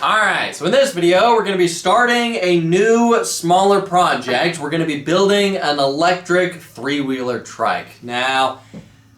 Alright, so in this video, we're going to be starting a new, smaller project. We're going to be building an electric three-wheeler trike. Now,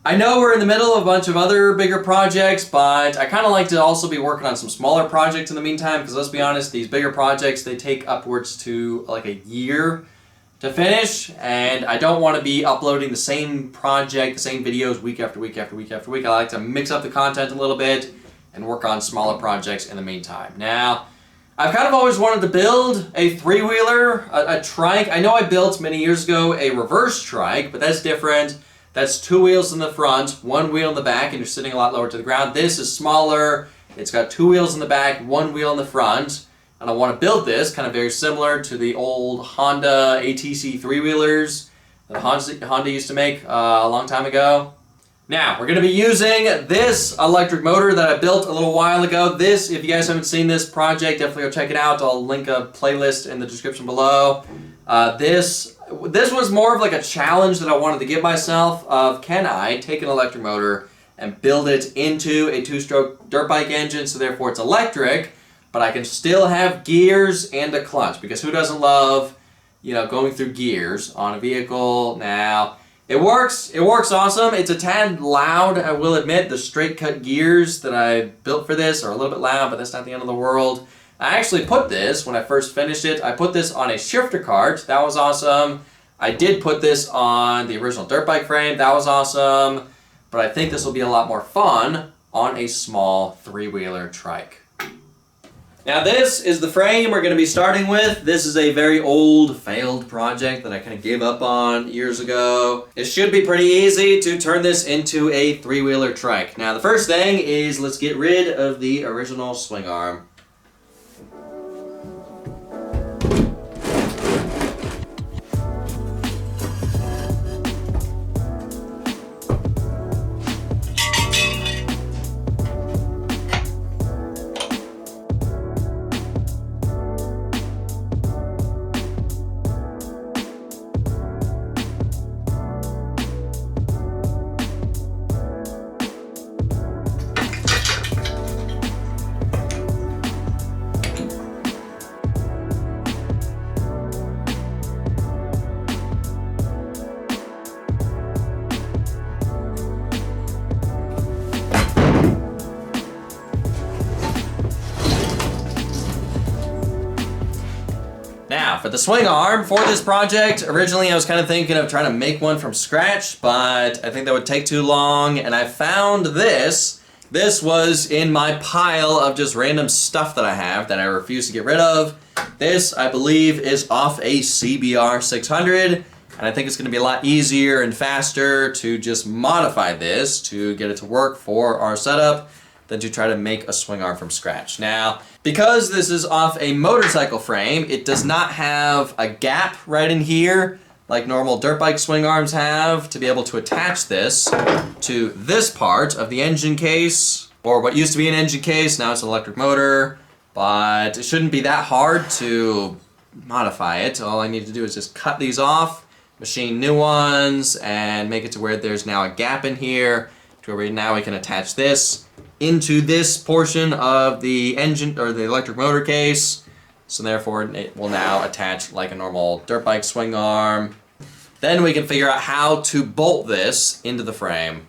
I know we're in the middle of a bunch of other bigger projects, but I kind of like to also be working on some smaller projects in the meantime, because let's be honest, these bigger projects, they take upwards to like a year to finish, and I don't want to be uploading the same project, the same videos week after week after week after week. I like to mix up the content a little bit and work on smaller projects in the meantime. Now, I've kind of always wanted to build a three-wheeler, a trike. I know I built many years ago a reverse trike, but that's different. That's two wheels in the front, one wheel in the back, and you're sitting a lot lower to the ground. This is smaller. It's got two wheels in the back, one wheel in the front. And I want to build this kind of very similar to the old Honda ATC three-wheelers that Honda used to make a long time ago. Now, we're going to be using this electric motor that I built a little while ago. This, if you guys haven't seen this project, definitely go check it out. I'll link a playlist in the description below. This was more of like a challenge that I wanted to give myself of, can I take an electric motor and build it into a two-stroke dirt bike engine, so therefore it's electric, but I can still have gears and a clutch, because who doesn't love, going through gears on a vehicle? Now, it works awesome. It's a tad loud, I will admit. The straight cut gears that I built for this are a little bit loud, but that's not the end of the world. I actually put this, when I first finished it, I put this on a shifter cart. That was awesome. I did put this on the original dirt bike frame. That was awesome. But I think this will be a lot more fun on a small three-wheeler trike. Now this is the frame we're going to be starting with. This is a very old, failed project that I kind of gave up on years ago. It should be pretty easy to turn this into a three-wheeler trike. Now the first thing is, let's get rid of the original swing arm. Now, for the swing arm for this project, originally I was kind of thinking of trying to make one from scratch, but I think that would take too long, and I found this. This was in my pile of just random stuff that I have that I refuse to get rid of. This, I believe, is off a CBR 600, and I think it's going to be a lot easier and faster to just modify this to get it to work for our setup than to try to make a swing arm from scratch. Now, because this is off a motorcycle frame, it does not have a gap right in here like normal dirt bike swing arms have to be able to attach this to this part of the engine case, or what used to be an engine case, now it's an electric motor, but it shouldn't be that hard to modify it. All I need to do is just cut these off, machine new ones, and make it to where there's now a gap in here to where now we can attach this into this portion of the engine or the electric motor case. So therefore it will now attach like a normal dirt bike swing arm. Then we can figure out how to bolt this into the frame.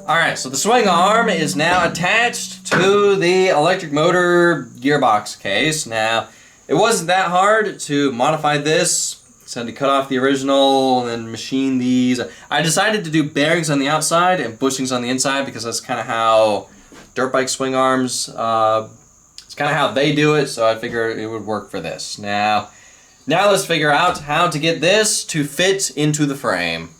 Alright, so the swing arm is now attached to the electric motor gearbox case. Now, it wasn't that hard to modify this. So I had to cut off the original and then machine these. I decided to do bearings on the outside and bushings on the inside because that's kind of how dirt bike swing arms, it's kind of how they do it, so I figured it would work for this. Now let's figure out how to get this to fit into the frame.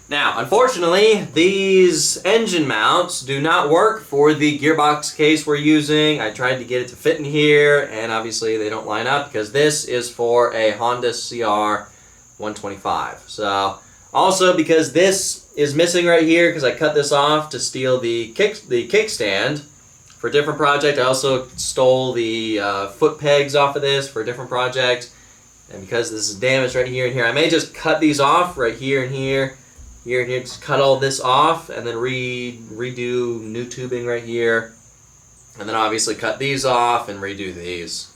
Now, unfortunately, these engine mounts do not work for the gearbox case we're using. I tried to get it to fit in here, and obviously they don't line up because this is for a Honda CR 125. So, also because this is missing right here because I cut this off to steal the kickstand for a different project. I also stole the foot pegs off of this for a different project. And because this is damaged right here and here, I may just cut these off right here and here. Here and here, just cut all this off and then redo new tubing right here. And then obviously cut these off and redo these.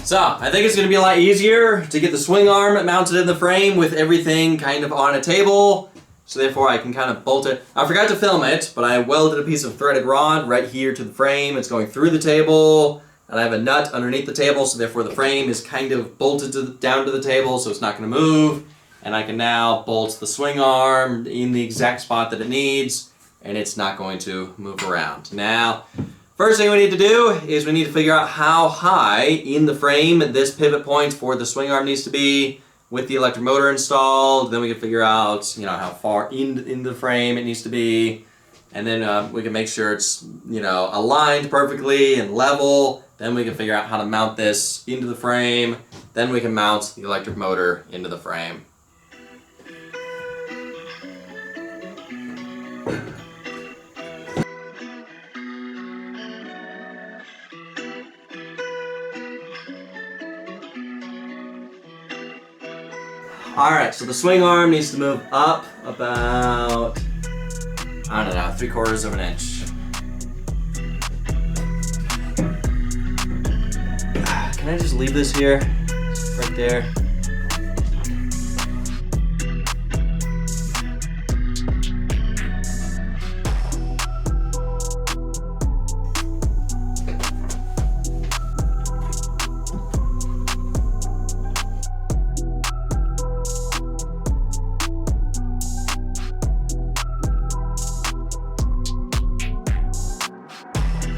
So, I think it's going to be a lot easier to get the swing arm mounted in the frame with everything kind of on a table. So therefore I can kind of bolt it. I forgot to film it, but I welded a piece of threaded rod right here to the frame. It's going through the table, and I have a nut underneath the table, so therefore the frame is kind of bolted down to the table, so it's not going to move. And I can now bolt the swing arm in the exact spot that it needs, and it's not going to move around. Now, first thing we need to do is we need to figure out how high in the frame this pivot point for the swing arm needs to be with the electric motor installed. Then we can figure out, how far in the frame it needs to be, and then we can make sure it's, aligned perfectly and level. Then we can figure out how to mount this into the frame. Then we can mount the electric motor into the frame. Alright, so the swing arm needs to move up about, 3/4 of an inch. Can I just leave this here? Just right there.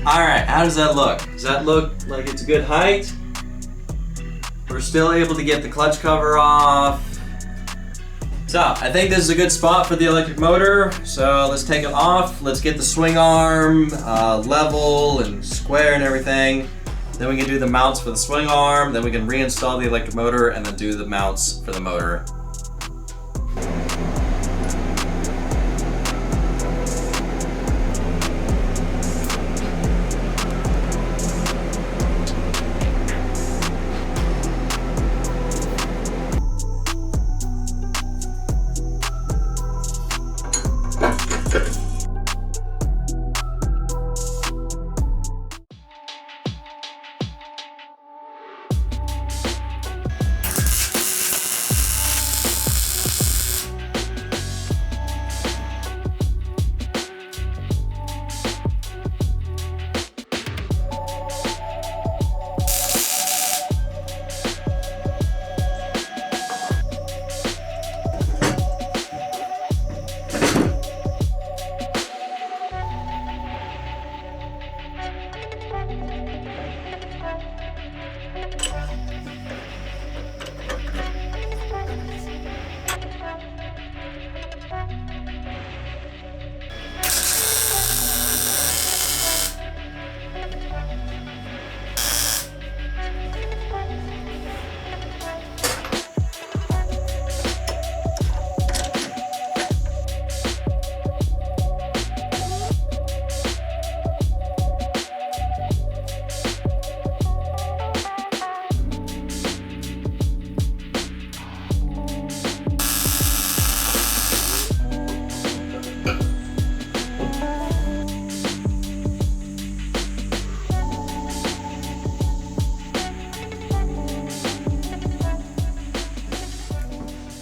Alright, how does that look? Does that look like it's a good height? We're still able to get the clutch cover off. So, I think this is a good spot for the electric motor. So let's take it off. Let's get the swing arm level and square and everything. Then we can do the mounts for the swing arm. Then we can reinstall the electric motor and then do the mounts for the motor.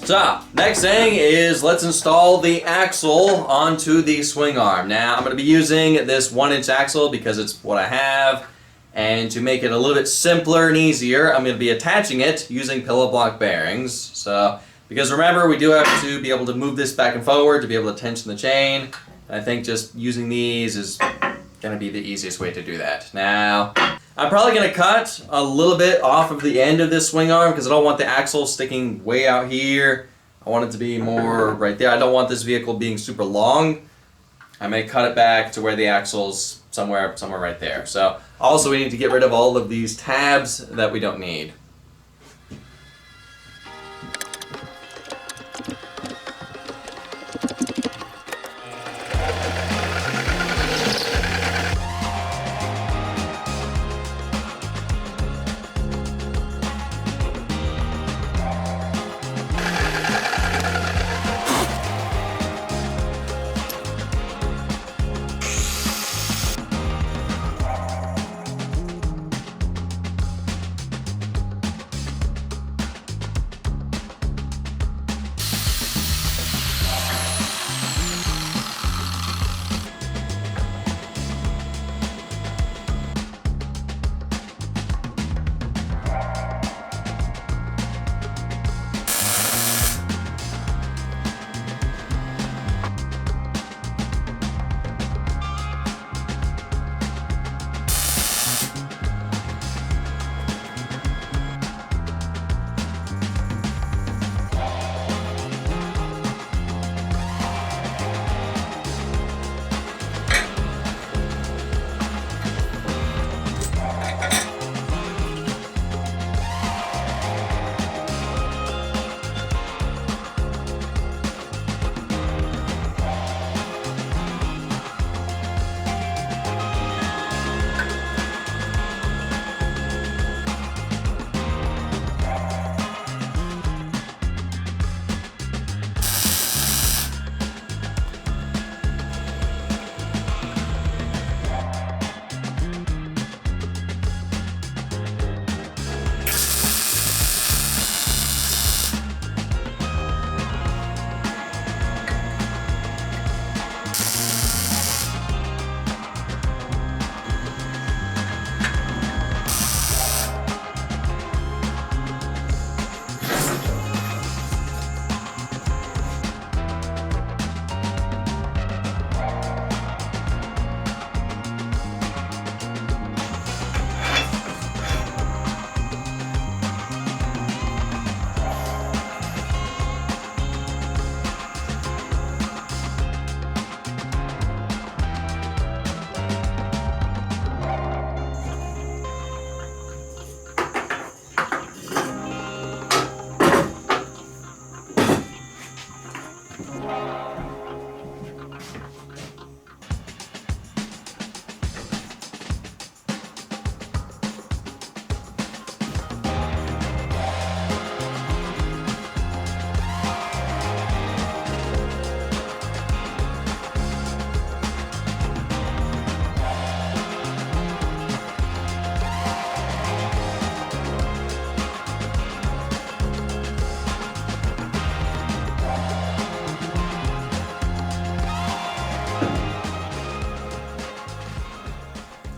So, next thing is let's install the axle onto the swing arm. Now, I'm going to be using this 1-inch axle because it's what I have. And to make it a little bit simpler and easier, I'm going to be attaching it using pillow block bearings. So, because remember, we do have to be able to move this back and forward to be able to tension the chain. And I think just using these is going to be the easiest way to do that. Now, I'm probably going to cut a little bit off of the end of this swing arm because I don't want the axle sticking way out here. I want it to be more right there. I don't want this vehicle being super long. I may cut it back to where the axle's somewhere right there. So also we need to get rid of all of these tabs that we don't need.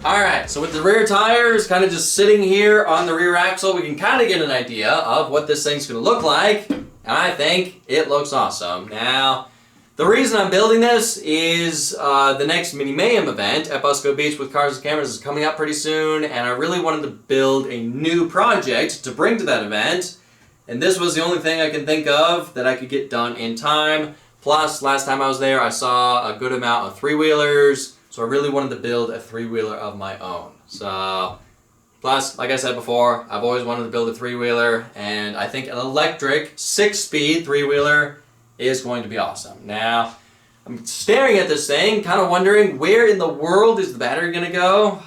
Alright, so with the rear tires kind of just sitting here on the rear axle, we can kind of get an idea of what this thing's going to look like. And I think it looks awesome. Now, the reason I'm building this is the next Mini Mayhem event at Busco Beach with Cars and Cameras is coming up pretty soon, and I really wanted to build a new project to bring to that event. And this was the only thing I can think of that I could get done in time. Plus, last time I was there, I saw a good amount of three-wheelers. So I really wanted to build a three-wheeler of my own. So, plus, like I said before, I've always wanted to build a three-wheeler, and I think an electric 6-speed three-wheeler is going to be awesome. Now, I'm staring at this thing, kind of wondering where in the world is the battery going to go.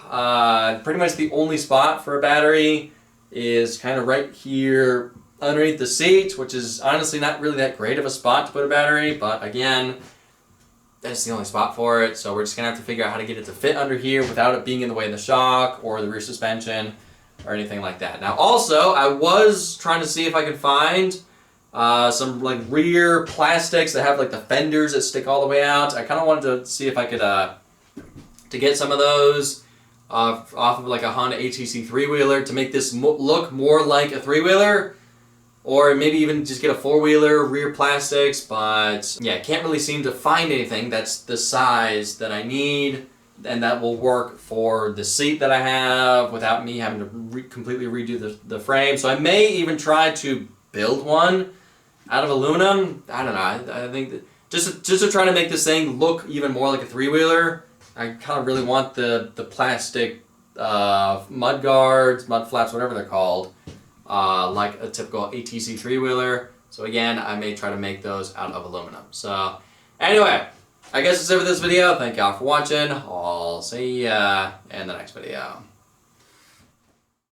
Pretty much the only spot for a battery is kind of right here underneath the seat, which is honestly not really that great of a spot to put a battery, but again, that's the only spot for it, so we're just going to have to figure out how to get it to fit under here without it being in the way of the shock or the rear suspension or anything like that. Now also, I was trying to see if I could find some like rear plastics that have like the fenders that stick all the way out. I kind of wanted to see if I could to get some of those off of like a Honda ATC three-wheeler to make this look more like a three-wheeler. Or maybe even just get a four-wheeler, rear plastics, but yeah, can't really seem to find anything that's the size that I need and that will work for the seat that I have without me having to completely redo the frame. So I may even try to build one out of aluminum. I don't know, I think that just to try to make this thing look even more like a three-wheeler, I kind of really want the plastic mud guards, mud flaps, whatever they're called. Like a typical ATC three-wheeler. So again, I may try to make those out of aluminum. So anyway, I guess that's it for this video. Thank y'all for watching. I'll see ya in the next video.